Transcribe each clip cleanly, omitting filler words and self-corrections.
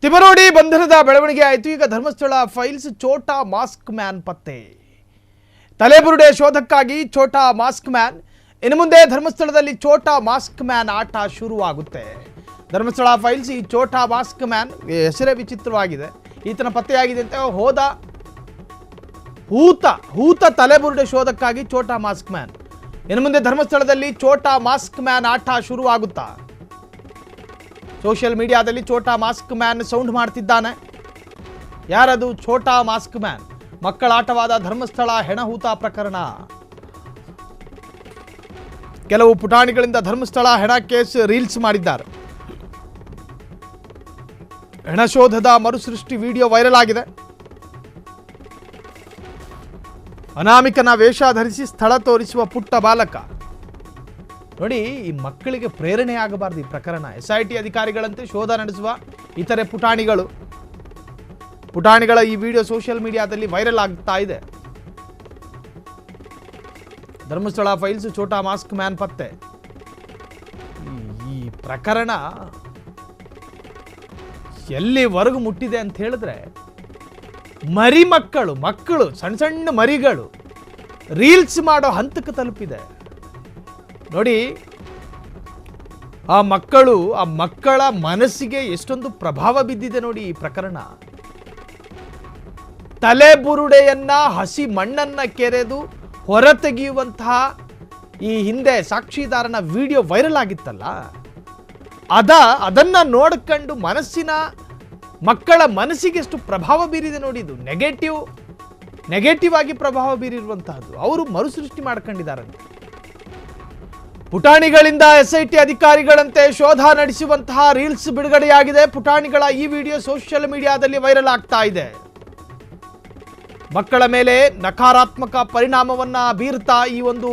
ತಿಮರೋಡಿ ಬಂಧನದ ಬೆಳವಣಿಗೆ ಆಯಿತು. ಈಗ ಧರ್ಮಸ್ಥಳ ಫೈಲ್ಸ್ ಛೋಟಾ ಮಾಸ್ಕ್ ಮ್ಯಾನ್ ಪತ್ತೆ. ತಲೆಬುರುಡೆ ಶೋಧಕ್ಕಾಗಿ ಛೋಟಾ ಮಾಸ್ಕ್ ಮ್ಯಾನ್. ಇನ್ನು ಮುಂದೆ ಧರ್ಮಸ್ಥಳದಲ್ಲಿ ಛೋಟಾ ಮಾಸ್ಕ್ ಮ್ಯಾನ್ ಆಟ ಶುರುವಾಗುತ್ತೆ. ಧರ್ಮಸ್ಥಳ ಫೈಲ್ಸ್ ಈ ಛೋಟಾ ಮಾಸ್ಕ್ ಮ್ಯಾನ್ ಹೆಸರೇ ವಿಚಿತ್ರವಾಗಿದೆ. ಈತನ ಪತ್ತೆಯಾಗಿದೆ ಅಂತ ಹೋದ ಹೂತ ತಲೆಬುರುಡೆ ಶೋಧಕ್ಕಾಗಿ ಛೋಟಾ ಮಾಸ್ಕ್ ಮ್ಯಾನ್. ಇನ್ನು ಮುಂದೆ ಧರ್ಮಸ್ಥಳದಲ್ಲಿ ಛೋಟಾ ಮಾಸ್ಕ್ ಮ್ಯಾನ್ ಆಟ ಶುರುವಾಗುತ್ತಾ? ಸೋಷಿಯಲ್ ಮೀಡಿಯಾದಲ್ಲಿ ಛೋಟಾ ಮಾಸ್ಕ್ ಮ್ಯಾನ್ ಸೌಂಡ್ ಮಾಡ್ತಿದ್ದಾನೆ. ಯಾರದು ಛೋಟಾ ಮಾಸ್ಕ್ ಮ್ಯಾನ್? ಮಕ್ಕಳ ಆಟವಾದ ಧರ್ಮಸ್ಥಳ ಹೆಣಹೂತ ಪ್ರಕರಣ. ಕೆಲವು ಪುಟಾಣಿಗಳಿಂದ ಧರ್ಮಸ್ಥಳ ಹೆಣ ಕೇಸ್ ರೀಲ್ಸ್ ಮಾಡಿದ್ದಾರೆ. ಹೆಣಶೋಧದ ಮರುಸೃಷ್ಟಿ ವಿಡಿಯೋ ವೈರಲ್ ಆಗಿದೆ. ಅನಾಮಿಕನ ವೇಷ ಧರಿಸಿ ಸ್ಥಳ ತೋರಿಸುವ ಪುಟ್ಟ ಬಾಲಕ. ನೋಡಿ, ಈ ಮಕ್ಕಳಿಗೆ ಪ್ರೇರಣೆ ಆಗಬಾರ್ದು ಈ ಪ್ರಕರಣ. SIT ಅಧಿಕಾರಿಗಳಂತೆ ಶೋಧ ನಡೆಸುವ ಇತರೆ ಪುಟಾಣಿಗಳ ಈ ವಿಡಿಯೋ ಸೋಷಿಯಲ್ ಮೀಡಿಯಾದಲ್ಲಿ ವೈರಲ್ ಆಗ್ತಾ ಇದೆ. ಧರ್ಮಸ್ಥಳ ಫೈಲ್ಸ್ ಛೋಟಾ ಮಾಸ್ಕ್ ಮ್ಯಾನ್ ಪತ್ತೆ. ಈ ಪ್ರಕರಣ ಎಲ್ಲಿವರೆಗೂ ಮುಟ್ಟಿದೆ ಅಂತ ಹೇಳಿದ್ರೆ, ಮಕ್ಕಳು ಸಣ್ಣ ಸಣ್ಣ ಮರಿಗಳು ರೀಲ್ಸ್ ಮಾಡೋ ಹಂತಕ್ಕೆ ತಲುಪಿದೆ. ನೋಡಿ, ಆ ಮಕ್ಕಳ ಮನಸ್ಸಿಗೆ ಎಷ್ಟೊಂದು ಪ್ರಭಾವ ಬಿದ್ದಿದೆ ನೋಡಿ ಈ ಪ್ರಕರಣ. ತಲೆಬುರುಡೆಯನ್ನ ಹಸಿ ಮಣ್ಣನ್ನ ಕೆರೆದು ಹೊರತೆಗೆಯುವಂತಹ ಈ ಹಿಂದೆ ಸಾಕ್ಷಿದಾರನ ವಿಡಿಯೋ ವೈರಲ್ ಆಗಿತ್ತಲ್ಲ, ಅದನ್ನ ನೋಡ್ಕೊಂಡು ಮಕ್ಕಳ ಮನಸ್ಸಿಗೆ ಎಷ್ಟು ಪ್ರಭಾವ ಬೀರಿದೆ ನೋಡಿ. ಇದು ನೆಗೆಟಿವ್ ಆಗಿ ಪ್ರಭಾವ ಬೀರಿರುವಂತಹದ್ದು. ಅವರು ಮರುಸೃಷ್ಟಿ ಮಾಡ್ಕೊಂಡಿದ್ದಾರಂತೆ. ಪುಟಾಣಿಗಳಿಂದ SIT ಅಧಿಕಾರಿಗಳಂತೆ ಶೋಧ ನಡೆಸುವಂತಹ ರೀಲ್ಸ್ ಬಿಡುಗಡೆಯಾಗಿದೆ. ಪುಟಾಣಿಗಳ ಈ ವಿಡಿಯೋ ಸೋಷಿಯಲ್ ಮೀಡಿಯಾದಲ್ಲಿ ವೈರಲ್ ಆಗ್ತಾ ಇದೆ. ಮಕ್ಕಳ ಮೇಲೆ ನಕಾರಾತ್ಮಕ ಪರಿಣಾಮವನ್ನ ಬೀರ್ತಾ ಈ ಒಂದು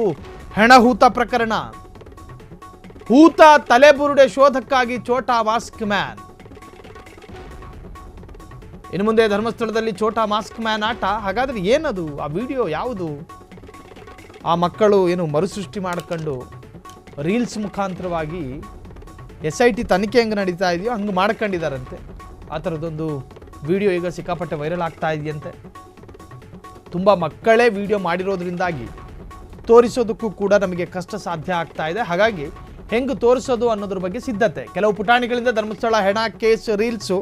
ಹೆಣಹೂತ ಪ್ರಕರಣ. ತಲೆಬುರುಡೆ ಶೋಧಕ್ಕಾಗಿ ಛೋಟಾ ಮಾಸ್ಕ್ ಮ್ಯಾನ್. ಇನ್ನು ಮುಂದೆ ಧರ್ಮಸ್ಥಳದಲ್ಲಿ ಛೋಟಾ ಮಾಸ್ಕ್ ಮ್ಯಾನ್ ಆಟ. ಹಾಗಾದ್ರೆ ಏನದು? ಆ ವಿಡಿಯೋ ಯಾವುದು? ಆ ಮಕ್ಕಳು ಏನು ಮರುಸೃಷ್ಟಿ ಮಾಡ್ಕೊಂಡು ರೀಲ್ಸ್ ಮುಖಾಂತರವಾಗಿ SIT ತನಿಖೆ ಹೆಂಗೆ ನಡೀತಾ ಇದೆಯೋ ಹಂಗೆ ಮಾಡ್ಕೊಂಡಿದ್ದಾರಂತೆ. ಆ ಥರದ್ದೊಂದು ವಿಡಿಯೋ ಈಗ ಸಿಕ್ಕಾಪಟ್ಟೆ ವೈರಲ್ ಆಗ್ತಾ ಇದೆಯಂತೆ. ತುಂಬ ಮಕ್ಕಳೇ ವಿಡಿಯೋ ಮಾಡಿರೋದ್ರಿಂದಾಗಿ ತೋರಿಸೋದಕ್ಕೂ ಕೂಡ ನಮಗೆ ಕಷ್ಟ ಸಾಧ್ಯ ಆಗ್ತಾ ಇದೆ. ಹಾಗಾಗಿ ಹೆಂಗೆ ತೋರಿಸೋದು ಅನ್ನೋದ್ರ ಬಗ್ಗೆ ಸಿದ್ಧತೆ. ಕೆಲವು ಪುಟಾಣಿಗಳಿಂದ ಧರ್ಮಸ್ಥಳ ಹೆಣ ಕೇಸ್ ರೀಲ್ಸು,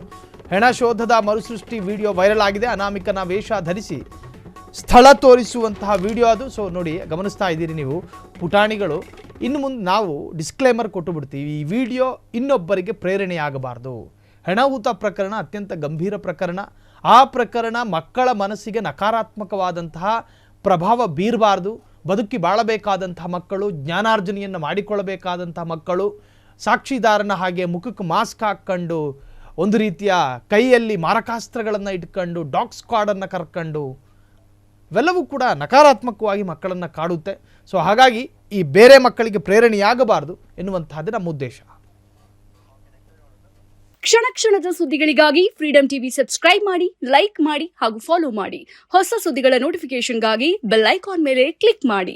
ಹೆಣ ಶೋಧದ ಮರುಸೃಷ್ಟಿ ವಿಡಿಯೋ ವೈರಲ್ ಆಗಿದೆ. ಅನಾಮಿಕನ ವೇಷ ಧರಿಸಿ ಸ್ಥಳ ತೋರಿಸುವಂತಹ ವಿಡಿಯೋ ಅದು. ಸೊ ನೋಡಿ, ಗಮನಿಸ್ತಾ ಇದ್ದೀರಿ ನೀವು ಪುಟಾಣಿಗಳು. ಇನ್ನು ಮುಂದೆ ನಾವು ಡಿಸ್ಕ್ಲೇಮರ್ ಕೊಟ್ಟು ಬಿಡ್ತೀವಿ, ಈ ವಿಡಿಯೋ ಇನ್ನೊಬ್ಬರಿಗೆ ಪ್ರೇರಣೆಯಾಗಬಾರ್ದು. ಹೆಣಹೂತ ಪ್ರಕರಣ ಅತ್ಯಂತ ಗಂಭೀರ ಪ್ರಕರಣ. ಆ ಪ್ರಕರಣ ಮಕ್ಕಳ ಮನಸ್ಸಿಗೆ ನಕಾರಾತ್ಮಕವಾದಂತಹ ಪ್ರಭಾವ ಬೀರಬಾರ್ದು. ಬದುಕಿ ಬಾಳಬೇಕಾದಂತಹ ಮಕ್ಕಳು, ಜ್ಞಾನಾರ್ಜನೆಯನ್ನು ಮಾಡಿಕೊಳ್ಳಬೇಕಾದಂತಹ ಮಕ್ಕಳು, ಸಾಕ್ಷಿದಾರನ ಹಾಗೆ ಮುಖಕ್ಕೆ ಮಾಸ್ಕ್ ಹಾಕ್ಕೊಂಡು, ಒಂದು ರೀತಿಯ ಕೈಯಲ್ಲಿ ಮಾರಕಾಸ್ತ್ರಗಳನ್ನು ಇಟ್ಕೊಂಡು, ಡಾಗ್ ಸ್ಕ್ವಾಡನ್ನು ಕರ್ಕೊಂಡು, ಇವೆಲ್ಲವೂ ಕೂಡ ನಕಾರಾತ್ಮಕವಾಗಿ ಮಕ್ಕಳನ್ನು ಕಾಡುತ್ತೆ. ಸೊ ಹಾಗಾಗಿ ಈ ಬೇರೆ ಮಕ್ಕಳಿಗೆ ಪ್ರೇರಣೆಯಾಗಬಾರದು ಎನ್ನುವಂತಹದ್ದು ನಮ್ಮ ಉದ್ದೇಶ. ಕ್ಷಣ ಕ್ಷಣದ ಸುದ್ದಿಗಳಿಗಾಗಿ ಫ್ರೀಡಂ ಟಿವಿ ಸಬ್ಸ್ಕ್ರೈಬ್ ಮಾಡಿ, ಲೈಕ್ ಮಾಡಿ ಹಾಗೂ ಫಾಲೋ ಮಾಡಿ. ಹೊಸ ಸುದ್ದಿಗಳ ನೋಟಿಫಿಕೇಶನ್ಗಾಗಿ ಬೆಲ್ ಐಕಾನ್ ಮೇಲೆ ಕ್ಲಿಕ್ ಮಾಡಿ.